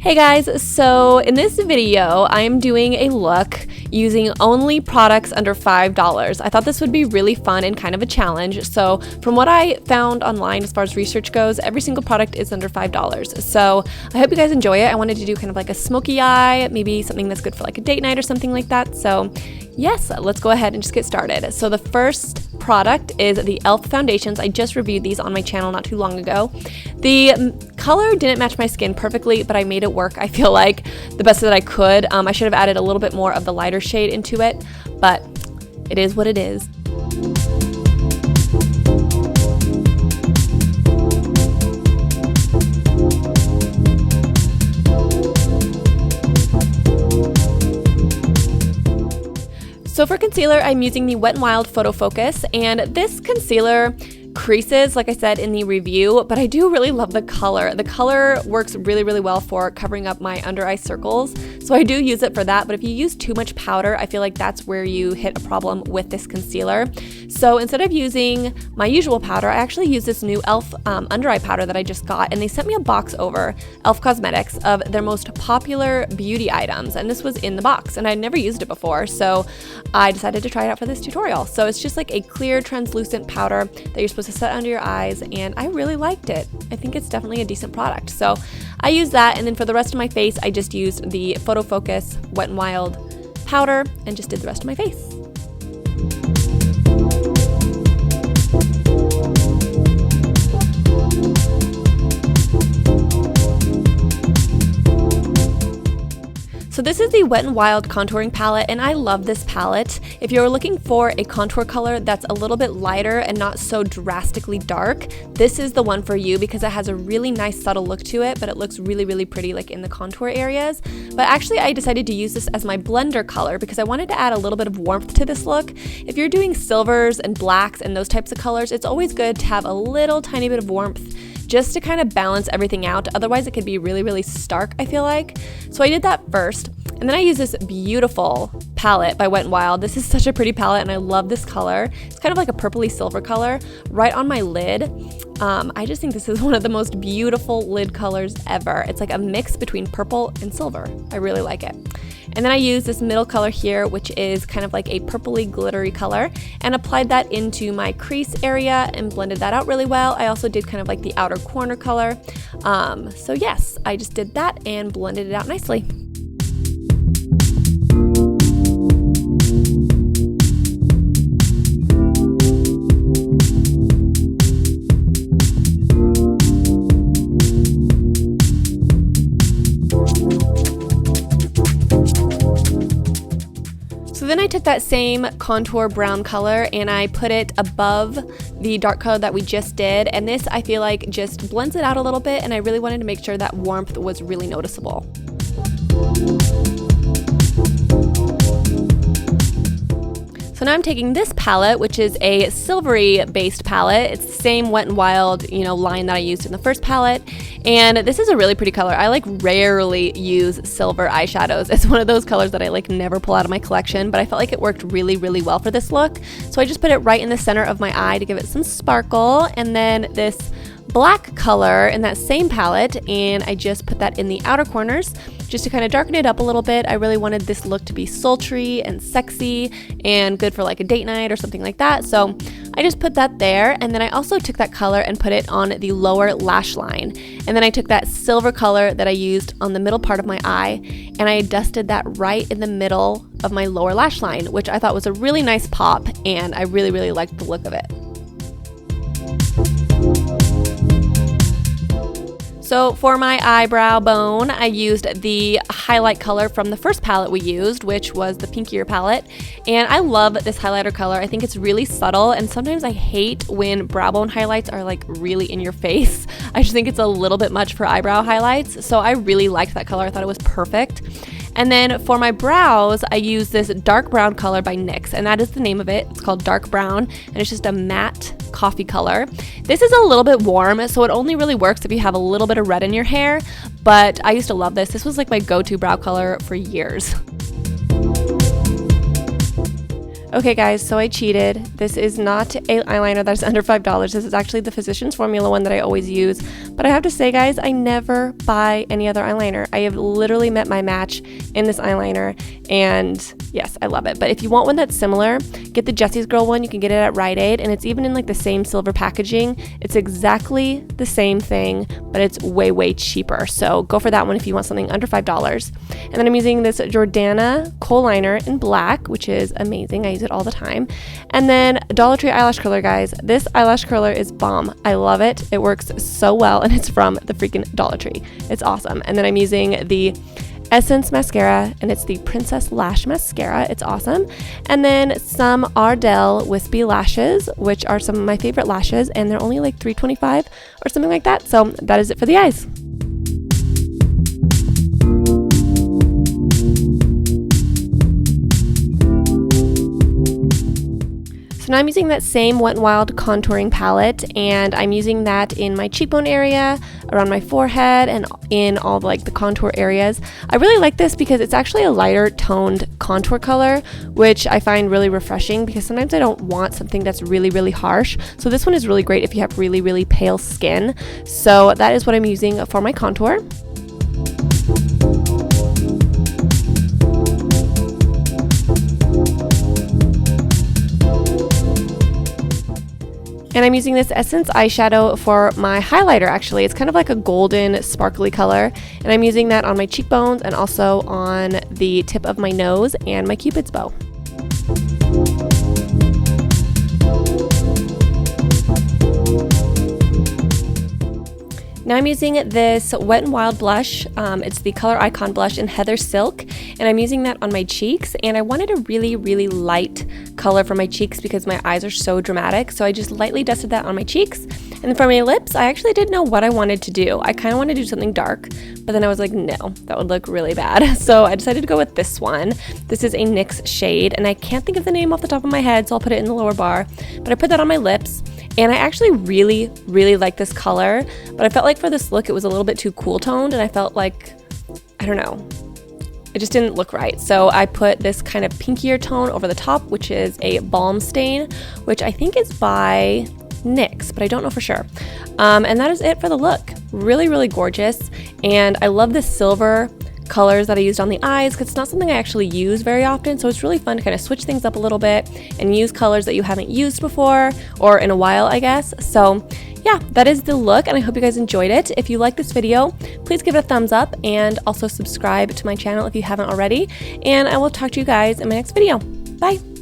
Hey guys, so in this video, I am doing a look using only products under $5. I thought this would be really fun and kind of a challenge. So from what I found online as far as research goes, every single product is under $5. So I hope you guys enjoy it. I wanted to do kind of like a smoky eye, maybe something that's good for like a date night or something like that. So yes, let's go ahead and just get started. So the first product is the e.l.f. foundations. I just reviewed these on my channel not too long ago. The color didn't match my skin perfectly, but I made it work, I feel like, the best that I could. I should have added a little bit more of the lighter shade into it, but it is what it is. So for concealer, I'm using the Wet n Wild PhotoFocus, and this concealer creases, like I said in the review, but I do really love the color. The color works really, really well for covering up my under eye circles, so I do use it for that. But if you use too much powder, I feel like that's where you hit a problem with this concealer. So instead of using my usual powder, I actually use this new e.l.f. under eye powder that I just got, and they sent me a box over, e.l.f. Cosmetics, of their most popular beauty items, and this was in the box, and I'd never used it before, so I decided to try it out for this tutorial. So it's just like a clear, translucent powder that you're supposed to set under your eyes, and I really liked it. I think it's definitely a decent product. So I used that, and then for the rest of my face, I just used the PhotoFocus Wet n Wild powder and just did the rest of my face. So this is the Wet n Wild contouring palette, and I love this palette. If you're looking for a contour color that's a little bit lighter and not so drastically dark, this is the one for you because it has a really nice subtle look to it, but it looks really, really pretty like in the contour areas. But actually I decided to use this as my blender color because I wanted to add a little bit of warmth to this look. If you're doing silvers and blacks and those types of colors, it's always good to have a little tiny bit of warmth just to kind of balance everything out. Otherwise it could be really, really stark, I feel like. So I did that first. And then I use this beautiful palette by Wet n Wild. This is such a pretty palette and I love this color. It's kind of like a purpley silver color right on my lid. I just think this is one of the most beautiful lid colors ever. It's like a mix between purple and silver. I really like it. And then I use this middle color here, which is kind of like a purpley glittery color, and applied that into my crease area and blended that out really well. I also did kind of like the outer corner color. So yes, I just did that and blended it out nicely. Then I took that same contour brown color and I put it above the dark color that we just did, and this I feel like just blends it out a little bit, and I really wanted to make sure that warmth was really noticeable. So now I'm taking this palette, which is a silvery based palette. It's the same Wet n Wild, line that I used in the first palette. And this is a really pretty color. I like rarely use silver eyeshadows. It's one of those colors that I like never pull out of my collection, but I felt like it worked really, really well for this look. So I just put it right in the center of my eye to give it some sparkle. And then this black color in that same palette, and I just put that in the outer corners just to kind of darken it up a little bit. I really wanted this look to be sultry and sexy and good for like a date night or something like that. So I just put that there, and then I also took that color and put it on the lower lash line. And then I took that silver color that I used on the middle part of my eye, and I dusted that right in the middle of my lower lash line, which I thought was a really nice pop, and I really, really liked the look of it. So for my eyebrow bone, I used the highlight color from the first palette we used, which was the pinkier palette. And I love this highlighter color. I think it's really subtle, and sometimes I hate when brow bone highlights are like really in your face. I just think it's a little bit much for eyebrow highlights. So I really liked that color. I thought it was perfect. And then for my brows, I use this dark brown color by NYX, and that is the name of it. It's called Dark Brown, and it's just a matte coffee color. This is a little bit warm, so it only really works if you have a little bit of red in your hair, but I used to love this. This was like my go-to brow color for years. Okay guys, so I cheated. This is not a eyeliner that's under $5. This is actually the Physicians Formula one that I always use. But I have to say guys, I never buy any other eyeliner. I have literally met my match in this eyeliner, and yes, I love it. But if you want one that's similar, get the Jessie's Girl one. You can get it at Rite Aid, and it's even in like the same silver packaging. It's exactly the same thing, but it's way cheaper. So go for that one if you want something under $5. And then I'm using this Jordana Kohl Liner in black, which is amazing. I use it all the time. And then Dollar Tree eyelash curler, guys. This eyelash curler is bomb. I love it. It works so well, and it's from the freaking Dollar Tree. It's awesome. And then I'm using the Essence mascara, and it's the Princess Lash mascara. It's awesome. And then some Ardell wispy lashes, which are some of my favorite lashes, and they're only like $3.25 or something like that. So that is it for the eyes. So now I'm using that same Wet n Wild contouring palette, and I'm using that in my cheekbone area, around my forehead, and in all like the contour areas. I really like this because it's actually a lighter toned contour color, which I find really refreshing because sometimes I don't want something that's really harsh. So this one is really great if you have really pale skin. So that is what I'm using for my contour. And I'm using this Essence eyeshadow for my highlighter, actually. It's kind of like a golden, sparkly color. And I'm using that on my cheekbones and also on the tip of my nose and my Cupid's bow. Now I'm using this Wet n Wild blush. It's the Color Icon blush in Heather Silk, and I'm using that on my cheeks, and I wanted a really light color for my cheeks because my eyes are so dramatic, so I just lightly dusted that on my cheeks. And then for my lips, I actually didn't know what I wanted to do. I kind of wanted to do something dark, but then I was like, no, that would look really bad. So I decided to go with this one. This is a NYX shade, and I can't think of the name off the top of my head, so I'll put it in the lower bar. But I put that on my lips, and I actually really like this color, but I felt like for this look, it was a little bit too cool toned, and I felt like, I don't know, it just didn't look right. So I put this kind of pinkier tone over the top, which is a Balm stain, which I think is by NYX, but I don't know for sure. And that is it for the look. Really gorgeous, and I love the silver colors that I used on the eyes because it's not something I actually use very often, so it's really fun to kind of switch things up a little bit and use colors that you haven't used before or in a while, I guess. So yeah, that is the look, and I hope you guys enjoyed it. If you like this video, please give it a thumbs up and also subscribe to my channel if you haven't already, and I will talk to you guys in my next video. Bye!